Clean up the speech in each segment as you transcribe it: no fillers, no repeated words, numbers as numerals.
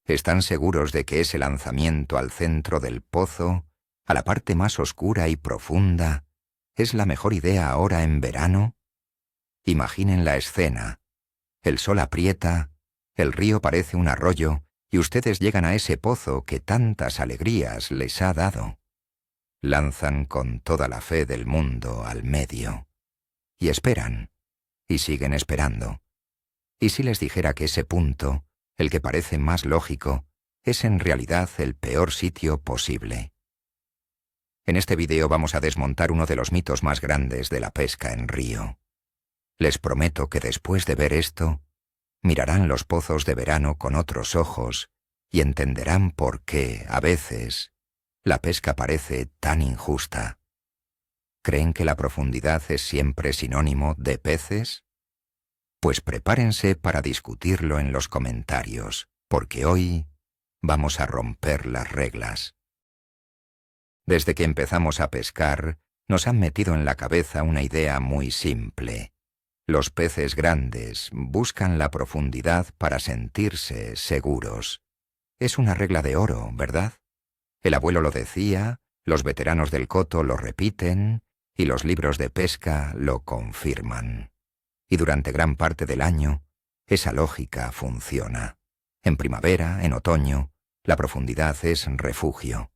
¿Están seguros de que ese lanzamiento al centro del pozo, a la parte más oscura y profunda, es la mejor idea ahora en verano? Imaginen la escena. El sol aprieta, el río parece un arroyo y ustedes llegan a ese pozo que tantas alegrías les ha dado. Lanzan con toda la fe del mundo al medio. Y esperan, y siguen esperando. ¿Y si les dijera que ese punto, el que parece más lógico, es en realidad el peor sitio posible? En este video vamos a desmontar uno de los mitos más grandes de la pesca en río. Les prometo que después de ver esto, mirarán los pozos de verano con otros ojos y entenderán por qué, a veces, la pesca parece tan injusta. ¿Creen que la profundidad es siempre sinónimo de peces? Pues prepárense para discutirlo en los comentarios, porque hoy vamos a romper las reglas. Desde que empezamos a pescar, nos han metido en la cabeza una idea muy simple. Los peces grandes buscan la profundidad para sentirse seguros. Es una regla de oro, ¿verdad? El abuelo lo decía, los veteranos del coto lo repiten y los libros de pesca lo confirman. Y durante gran parte del año, esa lógica funciona. En primavera, en otoño, la profundidad es refugio.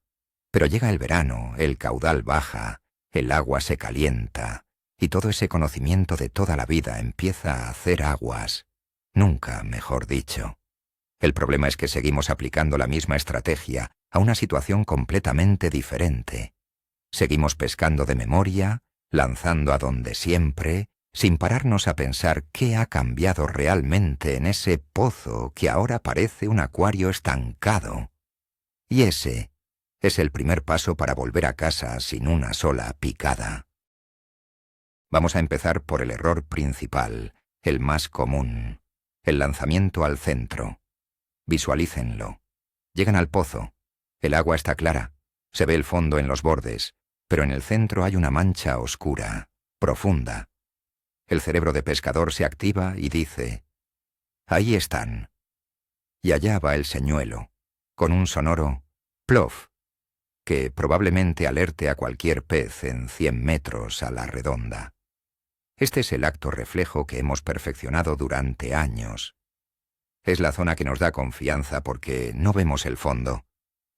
Pero llega el verano, el caudal baja, el agua se calienta, y todo ese conocimiento de toda la vida empieza a hacer aguas. Nunca, mejor dicho. El problema es que seguimos aplicando la misma estrategia a una situación completamente diferente. Seguimos pescando de memoria, lanzando a donde siempre, sin pararnos a pensar qué ha cambiado realmente en ese pozo que ahora parece un acuario estancado. Y ese es el primer paso para volver a casa sin una sola picada. Vamos a empezar por el error principal, el más común, el lanzamiento al centro. Visualícenlo. Llegan al pozo. El agua está clara. Se ve el fondo en los bordes, pero en el centro hay una mancha oscura, profunda. El cerebro de pescador se activa y dice: ahí están. Y allá va el señuelo, con un sonoro plof, que probablemente alerte a cualquier pez en 100 metros a la redonda. Este es el acto reflejo que hemos perfeccionado durante años. Es la zona que nos da confianza porque no vemos el fondo,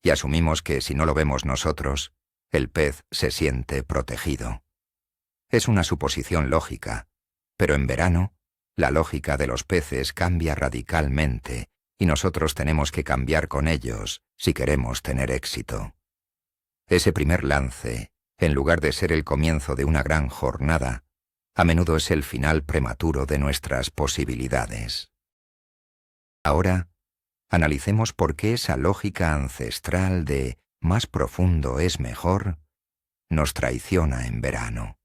y asumimos que si no lo vemos nosotros, el pez se siente protegido. Es una suposición lógica, pero en verano, la lógica de los peces cambia radicalmente, y nosotros tenemos que cambiar con ellos si queremos tener éxito. Ese primer lance, en lugar de ser el comienzo de una gran jornada, a menudo es el final prematuro de nuestras posibilidades. Ahora, analicemos por qué esa lógica ancestral de más profundo es mejor nos traiciona en verano.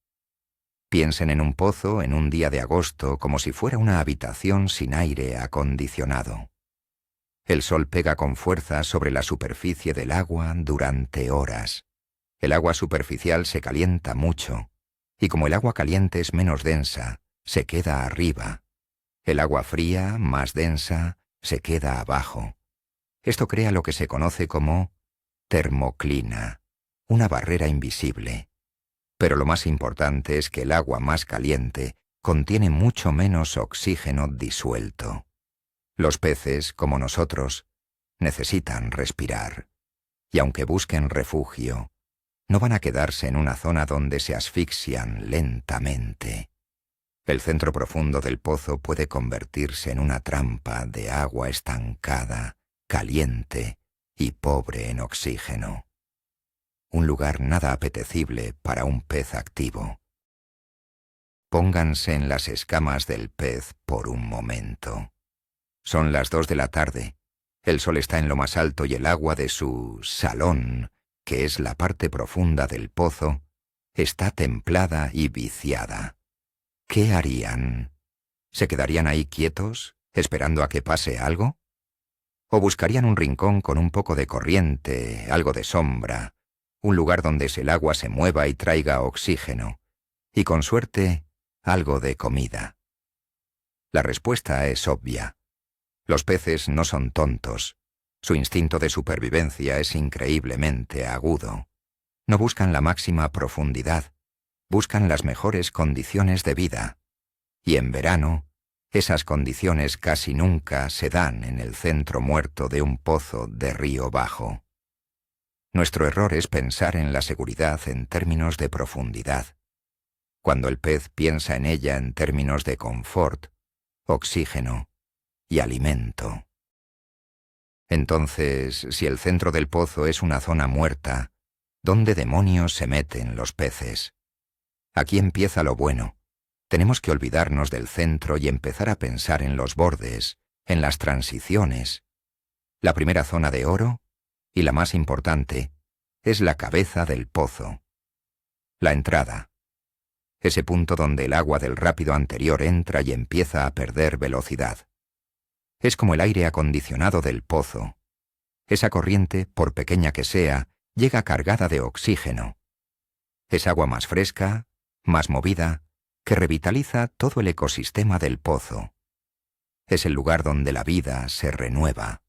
Piensen en un pozo en un día de agosto como si fuera una habitación sin aire acondicionado. El sol pega con fuerza sobre la superficie del agua durante horas. El agua superficial se calienta mucho, y como el agua caliente es menos densa, se queda arriba. El agua fría, más densa, se queda abajo. Esto crea lo que se conoce como termoclina, una barrera invisible. Pero lo más importante es que el agua más caliente contiene mucho menos oxígeno disuelto. Los peces, como nosotros, necesitan respirar. Y aunque busquen refugio, no van a quedarse en una zona donde se asfixian lentamente. El centro profundo del pozo puede convertirse en una trampa de agua estancada, caliente y pobre en oxígeno. Un lugar nada apetecible para un pez activo. Pónganse en las escamas del pez por un momento. Son las 2 de la tarde. El sol está en lo más alto y el agua de su salón, que es la parte profunda del pozo, está templada y viciada. ¿Qué harían? ¿Se quedarían ahí quietos, esperando a que pase algo? ¿O buscarían un rincón con un poco de corriente, algo de sombra, un lugar donde el agua se mueva y traiga oxígeno, y con suerte, algo de comida? La respuesta es obvia. Los peces no son tontos. Su instinto de supervivencia es increíblemente agudo. No buscan la máxima profundidad, buscan las mejores condiciones de vida. Y en verano, esas condiciones casi nunca se dan en el centro muerto de un pozo de río bajo. Nuestro error es pensar en la seguridad en términos de profundidad, cuando el pez piensa en ella en términos de confort, oxígeno y alimento. Entonces, si el centro del pozo es una zona muerta, ¿dónde demonios se meten los peces? Aquí empieza lo bueno. Tenemos que olvidarnos del centro y empezar a pensar en los bordes, en las transiciones. La primera zona de oro, y la más importante, es la cabeza del pozo. La entrada. Ese punto donde el agua del rápido anterior entra y empieza a perder velocidad. Es como el aire acondicionado del pozo. Esa corriente, por pequeña que sea, llega cargada de oxígeno. Es agua más fresca, más movida, que revitaliza todo el ecosistema del pozo. Es el lugar donde la vida se renueva.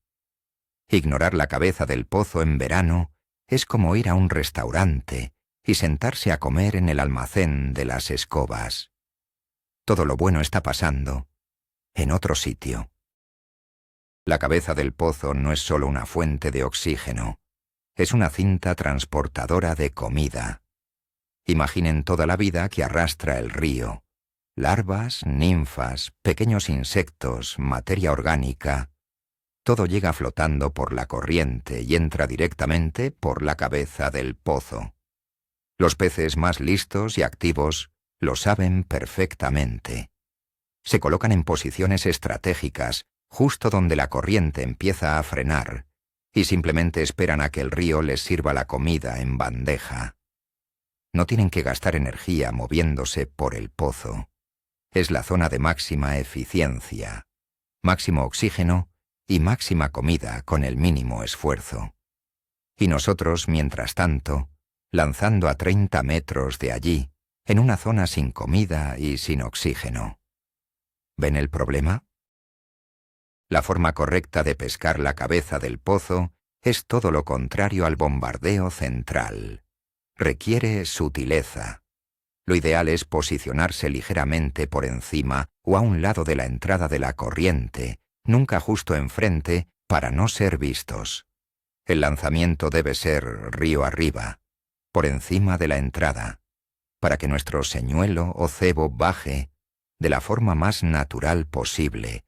Ignorar la cabeza del pozo en verano es como ir a un restaurante y sentarse a comer en el almacén de las escobas. Todo lo bueno está pasando en otro sitio. La cabeza del pozo no es solo una fuente de oxígeno, es una cinta transportadora de comida. Imaginen toda la vida que arrastra el río. Larvas, ninfas, pequeños insectos, materia orgánica. Todo llega flotando por la corriente y entra directamente por la cabeza del pozo. Los peces más listos y activos lo saben perfectamente. Se colocan en posiciones estratégicas, justo donde la corriente empieza a frenar, y simplemente esperan a que el río les sirva la comida en bandeja. No tienen que gastar energía moviéndose por el pozo. Es la zona de máxima eficiencia, máximo oxígeno y máxima comida con el mínimo esfuerzo. Y nosotros, mientras tanto, lanzando a 30 metros de allí, en una zona sin comida y sin oxígeno. ¿Ven el problema? La forma correcta de pescar la cabeza del pozo es todo lo contrario al bombardeo central. Requiere sutileza. Lo ideal es posicionarse ligeramente por encima o a un lado de la entrada de la corriente, nunca justo enfrente, para no ser vistos. El lanzamiento debe ser río arriba, por encima de la entrada, para que nuestro señuelo o cebo baje de la forma más natural posible,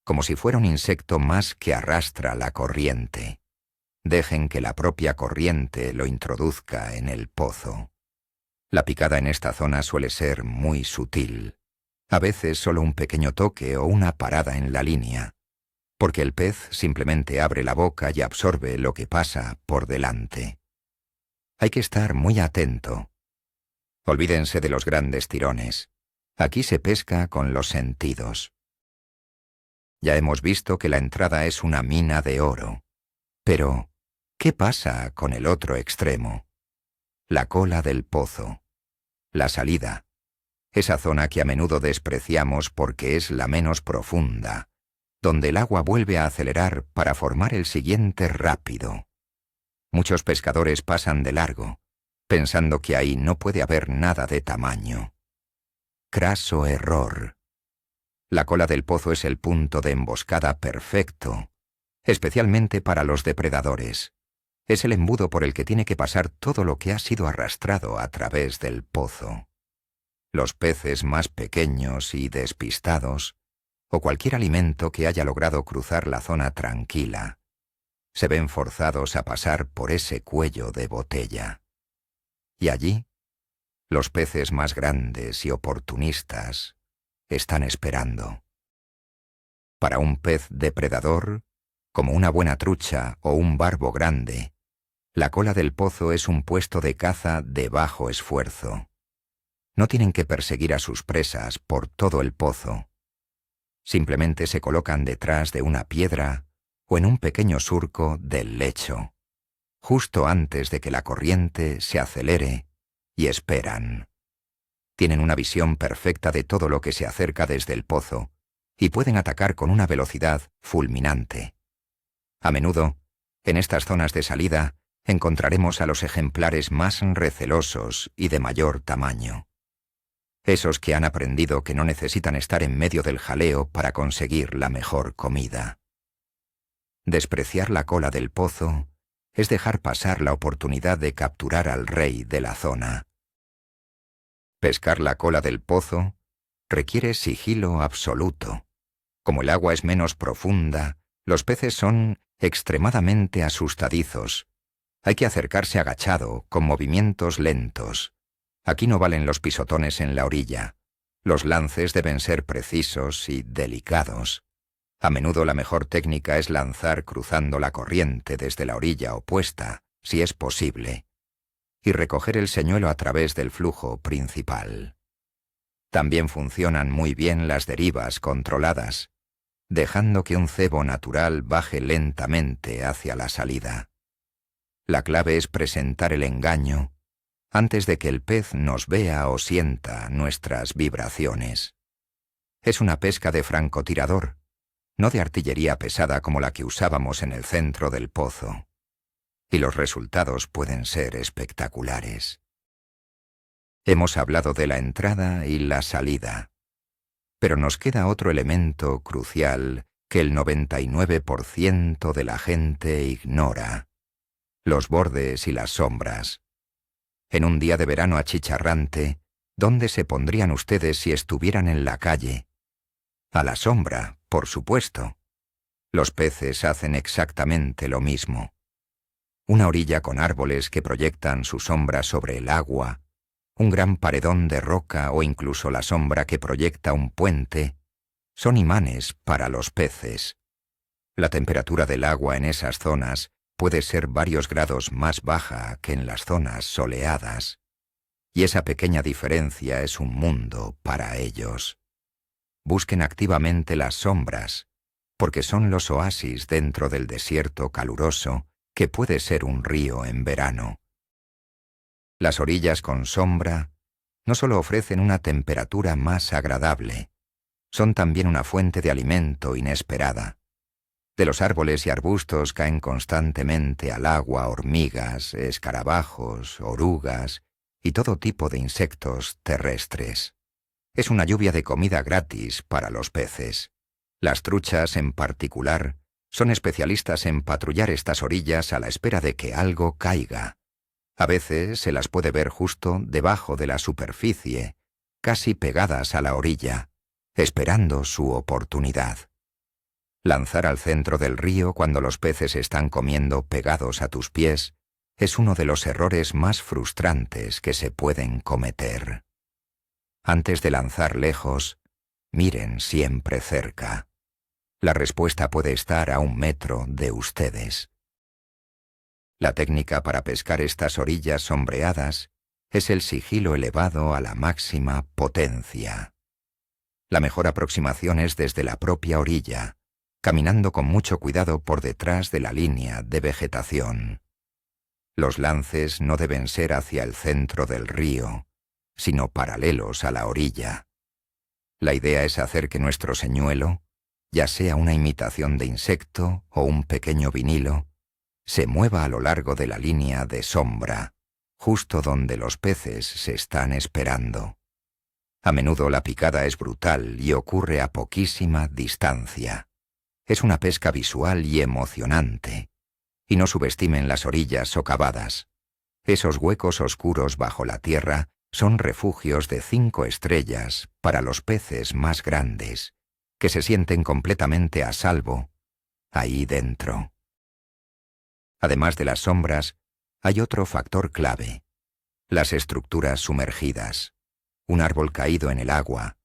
como si fuera un insecto más que arrastra la corriente. Dejen que la propia corriente lo introduzca en el pozo. La picada en esta zona suele ser muy sutil. A veces solo un pequeño toque o una parada en la línea, porque el pez simplemente abre la boca y absorbe lo que pasa por delante. Hay que estar muy atento. Olvídense de los grandes tirones. Aquí se pesca con los sentidos. Ya hemos visto que la entrada es una mina de oro. Pero, ¿qué pasa con el otro extremo? La cola del pozo. La salida. Esa zona que a menudo despreciamos porque es la menos profunda, donde el agua vuelve a acelerar para formar el siguiente rápido. Muchos pescadores pasan de largo, pensando que ahí no puede haber nada de tamaño. Craso error. La cola del pozo es el punto de emboscada perfecto, especialmente para los depredadores. Es el embudo por el que tiene que pasar todo lo que ha sido arrastrado a través del pozo. Los peces más pequeños y despistados, o cualquier alimento que haya logrado cruzar la zona tranquila, se ven forzados a pasar por ese cuello de botella. Y allí, los peces más grandes y oportunistas están esperando. Para un pez depredador, como una buena trucha o un barbo grande, la cola del pozo es un puesto de caza de bajo esfuerzo. No tienen que perseguir a sus presas por todo el pozo. Simplemente se colocan detrás de una piedra o en un pequeño surco del lecho, justo antes de que la corriente se acelere, y esperan. Tienen una visión perfecta de todo lo que se acerca desde el pozo y pueden atacar con una velocidad fulminante. A menudo, En estas zonas de salida encontraremos a los ejemplares más recelosos y de mayor tamaño. Esos que han aprendido que no necesitan estar en medio del jaleo para conseguir la mejor comida. Despreciar la cola del pozo es dejar pasar la oportunidad de capturar al rey de la zona. Pescar la cola del pozo requiere sigilo absoluto. Como el agua es menos profunda, los peces son extremadamente asustadizos. Hay que acercarse agachado, con movimientos lentos. Aquí no valen los pisotones en la orilla. Los lances deben ser precisos y delicados. A menudo la mejor técnica es lanzar cruzando la corriente desde la orilla opuesta, si es posible, y recoger el señuelo a través del flujo principal. También funcionan muy bien las derivas controladas, dejando que un cebo natural baje lentamente hacia la salida. La clave es presentar el engaño antes de que el pez nos vea o sienta nuestras vibraciones. Es una pesca de francotirador, no de artillería pesada como la que usábamos en el centro del pozo. Y los resultados pueden ser espectaculares. Hemos hablado de la entrada y la salida, pero nos queda otro elemento crucial que el 99% de la gente ignora: los bordes y las sombras. En un día de verano achicharrante, ¿dónde se pondrían ustedes si estuvieran en la calle? A la sombra, por supuesto. Los peces hacen exactamente lo mismo. Una orilla con árboles que proyectan su sombra sobre el agua, un gran paredón de roca o incluso la sombra que proyecta un puente, son imanes para los peces. La temperatura del agua en esas zonas puede ser varios grados más baja que en las zonas soleadas, y esa pequeña diferencia es un mundo para ellos. Busquen activamente las sombras, porque son los oasis dentro del desierto caluroso que puede ser un río en verano. Las orillas con sombra no solo ofrecen una temperatura más agradable, son también una fuente de alimento inesperada. De los árboles y arbustos caen constantemente al agua hormigas, escarabajos, orugas y todo tipo de insectos terrestres. Es una lluvia de comida gratis para los peces. Las truchas, en particular, son especialistas en patrullar estas orillas a la espera de que algo caiga. A veces se las puede ver justo debajo de la superficie, casi pegadas a la orilla, esperando su oportunidad. Lanzar al centro del río cuando los peces están comiendo pegados a tus pies es uno de los errores más frustrantes que se pueden cometer. Antes de lanzar lejos, miren siempre cerca. La respuesta puede estar a 1 metro de ustedes. La técnica para pescar estas orillas sombreadas es el sigilo elevado a la máxima potencia. La mejor aproximación es desde la propia orilla, caminando con mucho cuidado por detrás de la línea de vegetación. Los lances no deben ser hacia el centro del río, sino paralelos a la orilla. La idea es hacer que nuestro señuelo, ya sea una imitación de insecto o un pequeño vinilo, se mueva a lo largo de la línea de sombra, justo donde los peces se están esperando. A menudo la picada es brutal y ocurre a poquísima distancia. Es una pesca visual y emocionante. Y no subestimen las orillas socavadas. Esos huecos oscuros bajo la tierra son refugios de 5 estrellas para los peces más grandes, que se sienten completamente a salvo ahí dentro. Además de las sombras, hay otro factor clave: las estructuras sumergidas. Un árbol caído en el agua,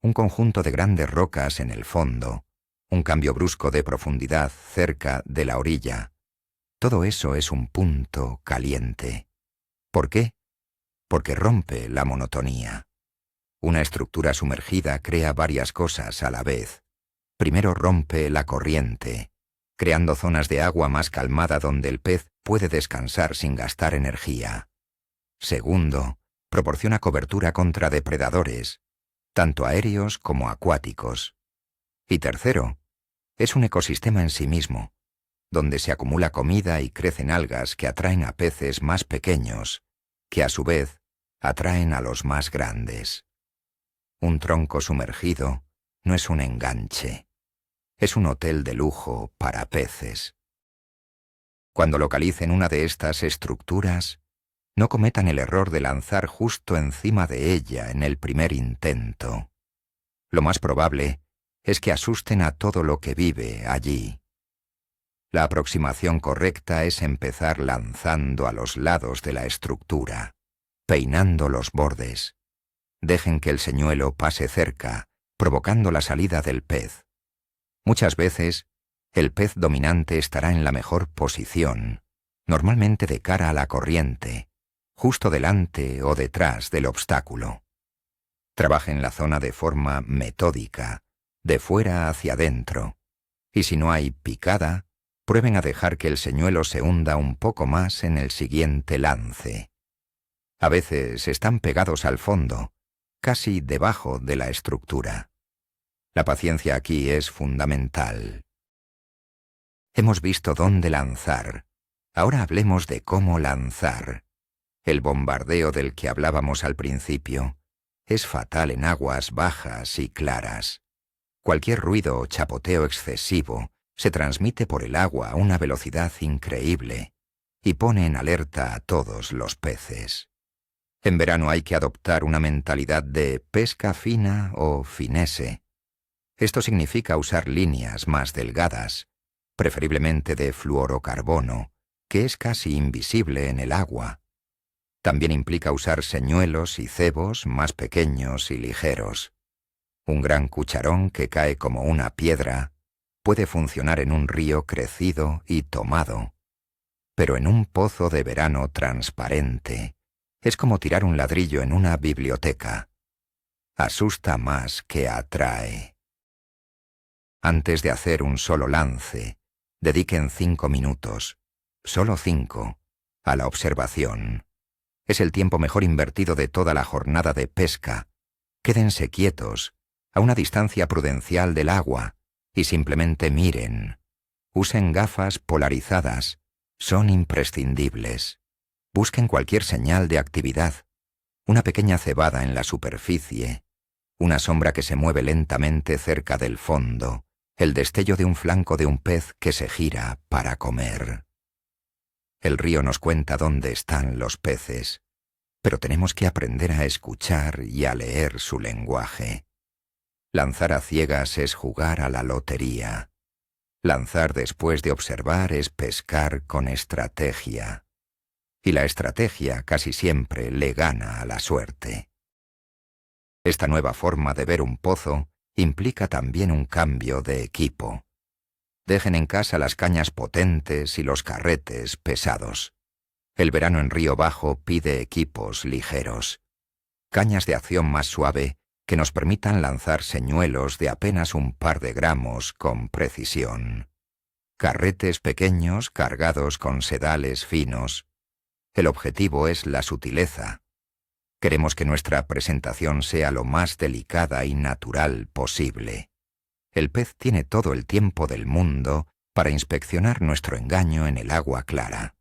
un conjunto de grandes rocas en el fondo, un cambio brusco de profundidad cerca de la orilla. Todo eso es un punto caliente. ¿Por qué? Porque rompe la monotonía. Una estructura sumergida crea varias cosas a la vez. Primero rompe la corriente, creando zonas de agua más calmada donde el pez puede descansar sin gastar energía. Segundo, proporciona cobertura contra depredadores, tanto aéreos como acuáticos. Y tercero, es un ecosistema en sí mismo. donde se acumula comida y crecen algas que atraen a peces más pequeños, que a su vez atraen a los más grandes. Un tronco sumergido no es un enganche, es un hotel de lujo para peces. Cuando localicen una de estas estructuras, no cometan el error de lanzar justo encima de ella en el primer intento. Lo más probable es que asusten a todo lo que vive allí. La aproximación correcta es empezar lanzando a los lados de la estructura, peinando los bordes. Dejen que el señuelo pase cerca, provocando la salida del pez. Muchas veces, el pez dominante estará en la mejor posición, normalmente de cara a la corriente, justo delante o detrás del obstáculo. Trabajen la zona de forma metódica, de fuera hacia adentro, y si no hay picada, prueben a dejar que el señuelo se hunda un poco más en el siguiente lance. A veces están pegados al fondo, casi debajo de la estructura. La paciencia aquí es fundamental. Hemos visto dónde lanzar. Ahora hablemos de cómo lanzar. El bombardeo del que hablábamos al principio es fatal en aguas bajas y claras. Cualquier ruido o chapoteo excesivo se transmite por el agua a una velocidad increíble y pone en alerta a todos los peces. En verano hay que adoptar una mentalidad de pesca fina o finese. Esto significa usar líneas más delgadas, preferiblemente de fluorocarbono, que es casi invisible en el agua. También implica usar señuelos y cebos más pequeños y ligeros. Un gran cucharón que cae como una piedra puede funcionar en un río crecido y tomado, pero en un pozo de verano transparente es como tirar un ladrillo en una biblioteca. Asusta más que atrae. Antes de hacer un solo lance, dediquen 5 minutos, solo 5, a la observación. Es el tiempo mejor invertido de toda la jornada de pesca. Quédense quietos, a una distancia prudencial del agua, y simplemente miren. Usen gafas polarizadas, son imprescindibles. Busquen cualquier señal de actividad, una pequeña cebada en la superficie, una sombra que se mueve lentamente cerca del fondo, el destello de un flanco de un pez que se gira para comer. El río nos cuenta dónde están los peces, pero tenemos que aprender a escuchar y a leer su lenguaje. Lanzar a ciegas es jugar a la lotería. Lanzar después de observar es pescar con estrategia. Y la estrategia casi siempre le gana a la suerte. Esta nueva forma de ver un pozo implica también un cambio de equipo. Dejen en casa las cañas potentes y los carretes pesados. El verano en Río Bajo pide equipos ligeros. Cañas de acción más suave que nos permitan lanzar señuelos de apenas un par de gramos con precisión. Carretes pequeños cargados con sedales finos. El objetivo es la sutileza. Queremos que nuestra presentación sea lo más delicada y natural posible. El pez tiene todo el tiempo del mundo para inspeccionar nuestro engaño en el agua clara.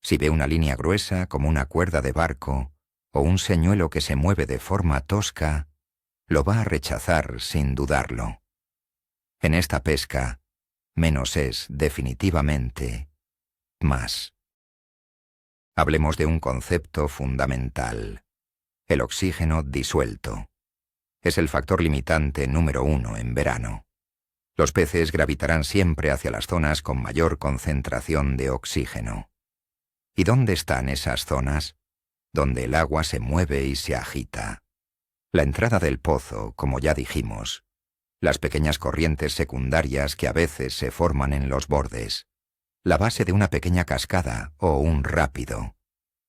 Si ve una línea gruesa como una cuerda de barco o un señuelo que se mueve de forma tosca, lo va a rechazar sin dudarlo. En esta pesca, menos es definitivamente más. Hablemos de un concepto fundamental: el oxígeno disuelto. Es el factor limitante número 1 en verano. Los peces gravitarán siempre hacia las zonas con mayor concentración de oxígeno. ¿Y dónde están esas zonas? Donde el agua se mueve y se agita. La entrada del pozo, como ya dijimos. Las pequeñas corrientes secundarias que a veces se forman en los bordes. La base de una pequeña cascada o un rápido.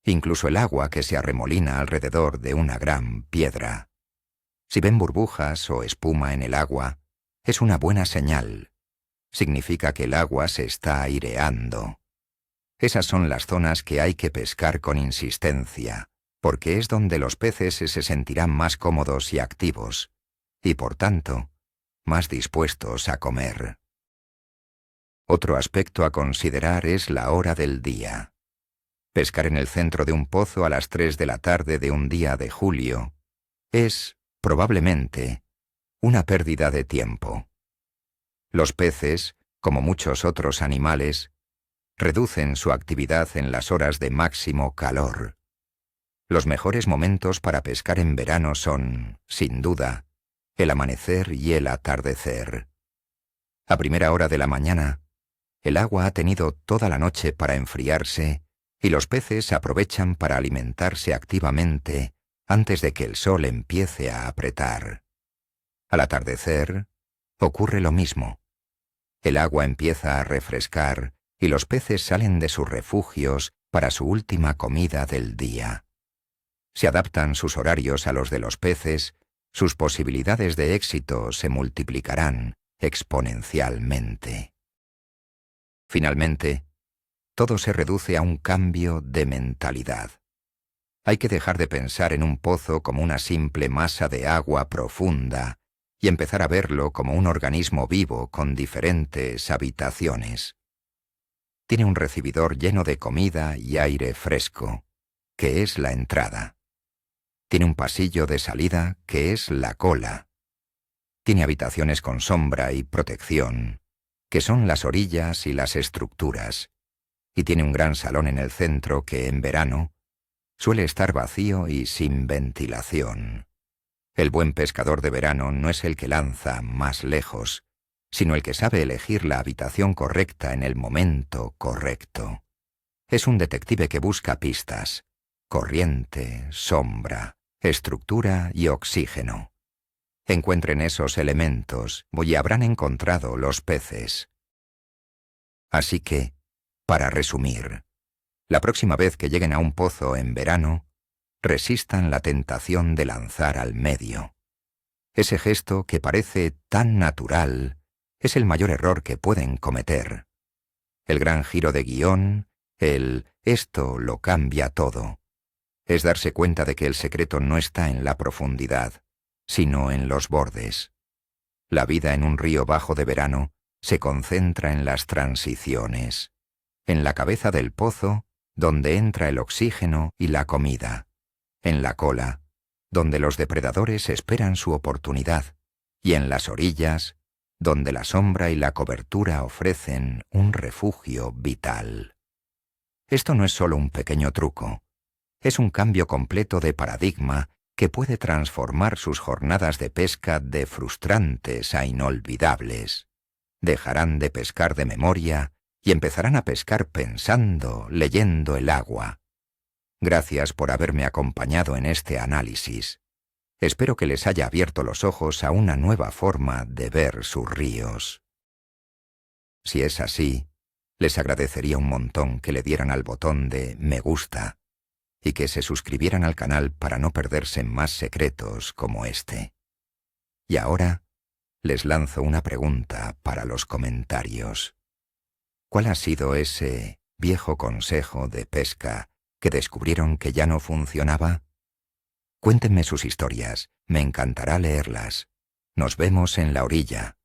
Incluso el agua que se arremolina alrededor de una gran piedra. Si ven burbujas o espuma en el agua, es una buena señal. Significa que el agua se está aireando. Esas son las zonas que hay que pescar con insistencia, porque es donde los peces se sentirán más cómodos y activos, y por tanto, más dispuestos a comer. Otro aspecto a considerar es la hora del día. Pescar en el centro de un pozo a las 3 de la tarde de un día de julio es, probablemente, una pérdida de tiempo. Los peces, como muchos otros animales, reducen su actividad en las horas de máximo calor. Los mejores momentos para pescar en verano son, sin duda, el amanecer y el atardecer. A primera hora de la mañana, el agua ha tenido toda la noche para enfriarse y los peces aprovechan para alimentarse activamente antes de que el sol empiece a apretar. Al atardecer, ocurre lo mismo. El agua empieza a refrescar y los peces salen de sus refugios para su última comida del día. Si adaptan sus horarios a los de los peces, sus posibilidades de éxito se multiplicarán exponencialmente. Finalmente, todo se reduce a un cambio de mentalidad. Hay que dejar de pensar en un pozo como una simple masa de agua profunda y empezar a verlo como un organismo vivo con diferentes habitaciones. Tiene un recibidor lleno de comida y aire fresco, que es la entrada. Tiene un pasillo de salida, que es la cola. Tiene habitaciones con sombra y protección, que son las orillas y las estructuras. Y tiene un gran salón en el centro que, en verano, suele estar vacío y sin ventilación. El buen pescador de verano no es el que lanza más lejos, sino el que sabe elegir la habitación correcta en el momento correcto. Es un detective que busca pistas: corriente, sombra, estructura y oxígeno. Encuentren esos elementos y habrán encontrado los peces. Así que, para resumir, la próxima vez que lleguen a un pozo en verano, resistan la tentación de lanzar al medio. Ese gesto que parece tan natural es el mayor error que pueden cometer. El gran giro de guión, el «esto lo cambia todo», es darse cuenta de que el secreto no está en la profundidad, sino en los bordes. La vida en un río bajo de verano se concentra en las transiciones, en la cabeza del pozo, donde entra el oxígeno y la comida, en la cola, donde los depredadores esperan su oportunidad, y en las orillas, donde la sombra y la cobertura ofrecen un refugio vital. Esto no es solo un pequeño truco, es un cambio completo de paradigma que puede transformar sus jornadas de pesca de frustrantes a inolvidables. Dejarán de pescar de memoria y empezarán a pescar pensando, leyendo el agua. Gracias por haberme acompañado en este análisis. Espero que les haya abierto los ojos a una nueva forma de ver sus ríos. Si es así, les agradecería un montón que le dieran al botón de me gusta y que se suscribieran al canal para no perderse más secretos como este. Y ahora les lanzo una pregunta para los comentarios. ¿Cuál ha sido ese viejo consejo de pesca que descubrieron que ya no funcionaba? Cuéntenme sus historias, me encantará leerlas. Nos vemos en la orilla.